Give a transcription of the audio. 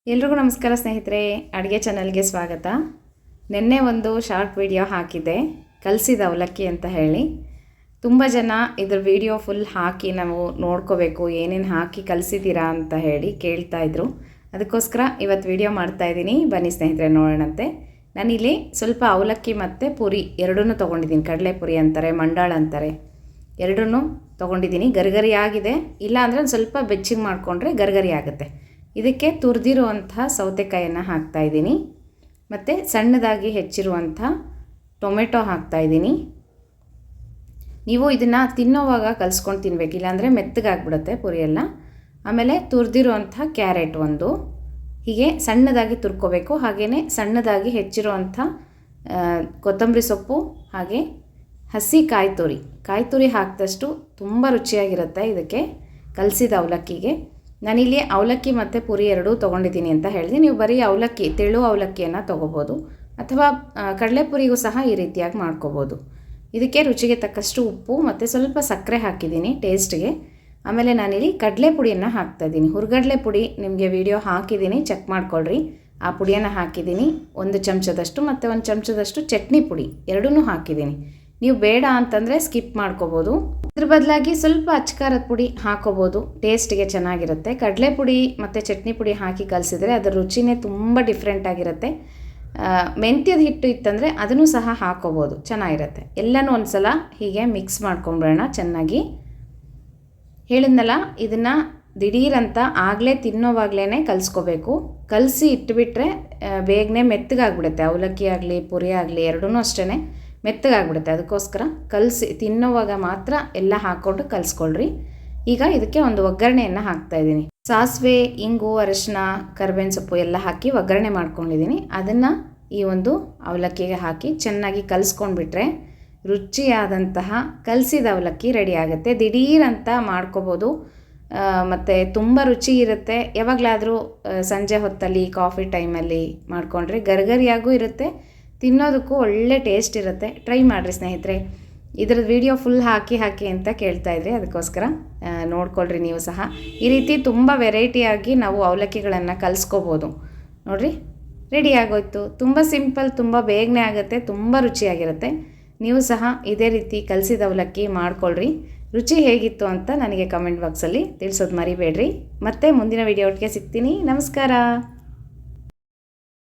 ಎಲ್ರಿಗೂ ನಮಸ್ಕಾರ ಸ್ನೇಹಿತರೆ, ಅಡುಗೆ ಚಾನಲ್ಗೆ ಸ್ವಾಗತ. ನಿನ್ನೆ ಒಂದು ಶಾರ್ಟ್ ವಿಡಿಯೋ ಹಾಕಿದ್ದೆ, ಕಲಸಿದ ಅವಲಕ್ಕಿ ಅಂತ ಹೇಳಿ. ತುಂಬ ಜನ ಇದ್ರ ವಿಡಿಯೋ ಫುಲ್ ಹಾಕಿ ನಾವು ನೋಡ್ಕೋಬೇಕು ಏನೇನು ಹಾಕಿ ಕಲಸಿದ್ದೀರಾ ಅಂತ ಹೇಳಿ ಕೇಳ್ತಾಯಿದ್ರು. ಅದಕ್ಕೋಸ್ಕರ ಇವತ್ತು ವಿಡಿಯೋ ಮಾಡ್ತಾಯಿದ್ದೀನಿ. ಬನ್ನಿ ಸ್ನೇಹಿತರೆ ನೋಡೋಣಂತೆ. ನಾನಿಲ್ಲಿ ಸ್ವಲ್ಪ ಅವಲಕ್ಕಿ ಮತ್ತು ಪುರಿ ಎರಡನ್ನೂ ತೊಗೊಂಡಿದ್ದೀನಿ. ಕಡಲೆಪುರಿ ಅಂತಾರೆ, ಮಂಡಾಳ ಅಂತಾರೆ, ಎರಡನ್ನೂ ತೊಗೊಂಡಿದ್ದೀನಿ. ಗರಿಗರಿ ಆಗಿದೆ, ಇಲ್ಲ ಅಂದರೆ ಒಂದು ಸ್ವಲ್ಪ ಬೆಚ್ಚಗೆ ಮಾಡಿಕೊಂಡ್ರೆ ಗರಿಗರಿ ಆಗುತ್ತೆ. ಇದಕ್ಕೆ ತುರಿದಿರುವಂತಹ ಸೌತೆಕಾಯನ್ನು ಹಾಕ್ತಾಯಿದ್ದೀನಿ, ಮತ್ತು ಸಣ್ಣದಾಗಿ ಹೆಚ್ಚಿರುವಂಥ ಟೊಮೆಟೊ ಹಾಕ್ತಾಯಿದ್ದೀನಿ. ನೀವು ಇದನ್ನು ತಿನ್ನೋವಾಗ ಕಲಿಸ್ಕೊಂಡು ತಿನ್ನಬೇಕು, ಇಲ್ಲಾಂದರೆ ಮೆತ್ತಗಾಗ್ಬಿಡುತ್ತೆ ಪುರಿ ಎಲ್ಲ. ಆಮೇಲೆ ತುರಿದಿರುವಂಥ ಕ್ಯಾರೆಟ್ ಒಂದು, ಹೀಗೆ ಸಣ್ಣದಾಗಿ ತುರ್ಕೋಬೇಕು. ಹಾಗೆಯೇ ಸಣ್ಣದಾಗಿ ಹೆಚ್ಚಿರುವಂಥ ಕೊತ್ತಂಬರಿ ಸೊಪ್ಪು, ಹಾಗೆ ಹಸಿ ಕಾಯಿ ತುರಿ ಹಾಕಿದಷ್ಟು ತುಂಬ ರುಚಿಯಾಗಿರುತ್ತೆ ಇದಕ್ಕೆ ಕಲಸಿದ ಅವಲಕ್ಕಿಗೆ. ನಾನಿಲ್ಲಿ ಅವಲಕ್ಕಿ ಮತ್ತು ಪುರಿ ಎರಡೂ ತೊಗೊಂಡಿದ್ದೀನಿ ಅಂತ ಹೇಳಿದೆ. ನೀವು ಬರೀ ಅವಲಕ್ಕಿ, ತೆಳು ಅವಲಕ್ಕಿಯನ್ನು ತೊಗೋಬೋದು, ಅಥವಾ ಕಡಲೆಪುರಿಗೂ ಸಹ ಈ ರೀತಿಯಾಗಿ ಮಾಡ್ಕೋಬೋದು. ಇದಕ್ಕೆ ರುಚಿಗೆ ತಕ್ಕಷ್ಟು ಉಪ್ಪು ಮತ್ತು ಸ್ವಲ್ಪ ಸಕ್ಕರೆ ಹಾಕಿದ್ದೀನಿ ಟೇಸ್ಟ್ಗೆ. ಆಮೇಲೆ ನಾನಿಲ್ಲಿ ಕಡಲೆ ಪುಡಿಯನ್ನು ಹಾಕ್ತಾಯಿದ್ದೀನಿ. ಹುರ್ಗಡಲೆ ಪುಡಿ ನಿಮಗೆ ವಿಡಿಯೋ ಹಾಕಿದ್ದೀನಿ, ಚೆಕ್ ಮಾಡ್ಕೊಳ್ರಿ. ಆ ಪುಡಿಯನ್ನು ಹಾಕಿದ್ದೀನಿ 1 ಚಮಚದಷ್ಟು, ಮತ್ತು 1 ಚಮಚದಷ್ಟು ಚಟ್ನಿ ಪುಡಿ ಎರಡೂ ಹಾಕಿದ್ದೀನಿ. ನೀವು ಬೇಡ ಅಂತಂದರೆ ಸ್ಕಿಪ್ ಮಾಡ್ಕೋಬೋದು. ಇದ್ರ ಬದಲಾಗಿ ಸ್ವಲ್ಪ ಅಚ್ಕಾರದ ಪುಡಿ ಹಾಕೋಬೋದು, ಟೇಸ್ಟಿಗೆ ಚೆನ್ನಾಗಿರುತ್ತೆ. ಕಡಲೆ ಪುಡಿ ಮತ್ತು ಚಟ್ನಿ ಪುಡಿ ಹಾಕಿ ಕಲಸಿದ್ರೆ ಅದರ ರುಚಿನೇ ತುಂಬ ಡಿಫ್ರೆಂಟ್ ಆಗಿರುತ್ತೆ. ಮೆಂತ್ಯದ ಹಿಟ್ಟು ಇತ್ತಂದರೆ ಅದನ್ನು ಸಹ ಹಾಕೋಬೋದು, ಚೆನ್ನಾಗಿರುತ್ತೆ. ಎಲ್ಲನೂ ಒಂದು ಸಲ ಹೀಗೆ ಮಿಕ್ಸ್ ಮಾಡ್ಕೊಂಬಿಡೋಣ ಚೆನ್ನಾಗಿ. ಹೇಳಿದ್ನಲ್ಲ, ಇದನ್ನು ದಿಢೀರಂತ ಆಗಲೇ ತಿನ್ನೋವಾಗಲೇ ಕಲಿಸ್ಕೋಬೇಕು. ಕಲಸಿ ಇಟ್ಬಿಟ್ರೆ ಬೇಗನೆ ಮೆತ್ತಗಾಗ್ಬಿಡುತ್ತೆ. ಅವಲಕ್ಕಿ ಆಗಲಿ ಪುರಿ ಆಗಲಿ ಎರಡೂ ಅಷ್ಟೇ ಮೆತ್ತಗಾಗ್ಬಿಡುತ್ತೆ. ಅದಕ್ಕೋಸ್ಕರ ಕಲಸಿ ತಿನ್ನೋವಾಗ ಮಾತ್ರ ಎಲ್ಲ ಹಾಕ್ಕೊಂಡು ಕಲಿಸ್ಕೊಳ್ರಿ. ಈಗ ಇದಕ್ಕೆ ಒಂದು ಒಗ್ಗರಣೆಯನ್ನು ಹಾಕ್ತಾಯಿದ್ದೀನಿ. ಸಾಸಿವೆ, ಇಂಗು, ಅರಿಶಿನ, ಕರಿಬೇವಿನ ಸೊಪ್ಪು ಎಲ್ಲ ಹಾಕಿ ಒಗ್ಗರಣೆ ಮಾಡ್ಕೊಂಡಿದ್ದೀನಿ. ಅದನ್ನು ಈ ಒಂದು ಅವಲಕ್ಕಿಗೆ ಹಾಕಿ ಚೆನ್ನಾಗಿ ಕಲಿಸ್ಕೊಂಡ್ಬಿಟ್ರೆ ರುಚಿಯಾದಂತಹ ಕಲಸಿದ ಅವಲಕ್ಕಿ ರೆಡಿ ಆಗುತ್ತೆ. ದಿಢೀರಂತ ಮಾಡ್ಕೋಬೋದು, ಮತ್ತು ತುಂಬ ರುಚಿ ಇರುತ್ತೆ. ಯಾವಾಗಲಾದರೂ ಸಂಜೆ ಹೊತ್ತಲ್ಲಿ ಕಾಫಿ ಟೈಮಲ್ಲಿ ಮಾಡಿಕೊಂಡ್ರೆ ಗರಿಗರಿಯಾಗೂ ಇರುತ್ತೆ, ತಿನ್ನೋದಕ್ಕೂ ಒಳ್ಳೆ ಟೇಸ್ಟ್ ಇರುತ್ತೆ. ಟ್ರೈ ಮಾಡಿರಿ ಸ್ನೇಹಿತರೆ. ಇದ್ರದ್ದು ವಿಡಿಯೋ ಫುಲ್ ಹಾಕಿ ಅಂತ ಕೇಳ್ತಾಯಿದ್ರಿ, ಅದಕ್ಕೋಸ್ಕರ ನೋಡ್ಕೊಳ್ರಿ ನೀವು ಸಹ. ಈ ರೀತಿ ತುಂಬ ವೆರೈಟಿಯಾಗಿ ನಾವು ಅವಲಕ್ಕಿಗಳನ್ನು ಕಲಿಸ್ಕೋಬೋದು. ನೋಡಿರಿ, ರೆಡಿ ಆಗೋಯ್ತು. ತುಂಬ ಸಿಂಪಲ್, ತುಂಬ ಬೇಗನೆ ಆಗುತ್ತೆ, ತುಂಬ ರುಚಿಯಾಗಿರುತ್ತೆ. ನೀವು ಸಹ ಇದೇ ರೀತಿ ಕಲಸಿದ ಅವಲಕ್ಕಿ ಮಾಡ್ಕೊಳ್ರಿ. ರುಚಿ ಹೇಗಿತ್ತು ಅಂತ ನನಗೆ ಕಮೆಂಟ್ ಬಾಕ್ಸಲ್ಲಿ ತಿಳಿಸೋದು ಮರಿಬೇಡ್ರಿ. ಮತ್ತೆ ಮುಂದಿನ ವಿಡಿಯೋ ಒಟ್ಟಿಗೆ ಸಿಗ್ತೀನಿ. ನಮಸ್ಕಾರ.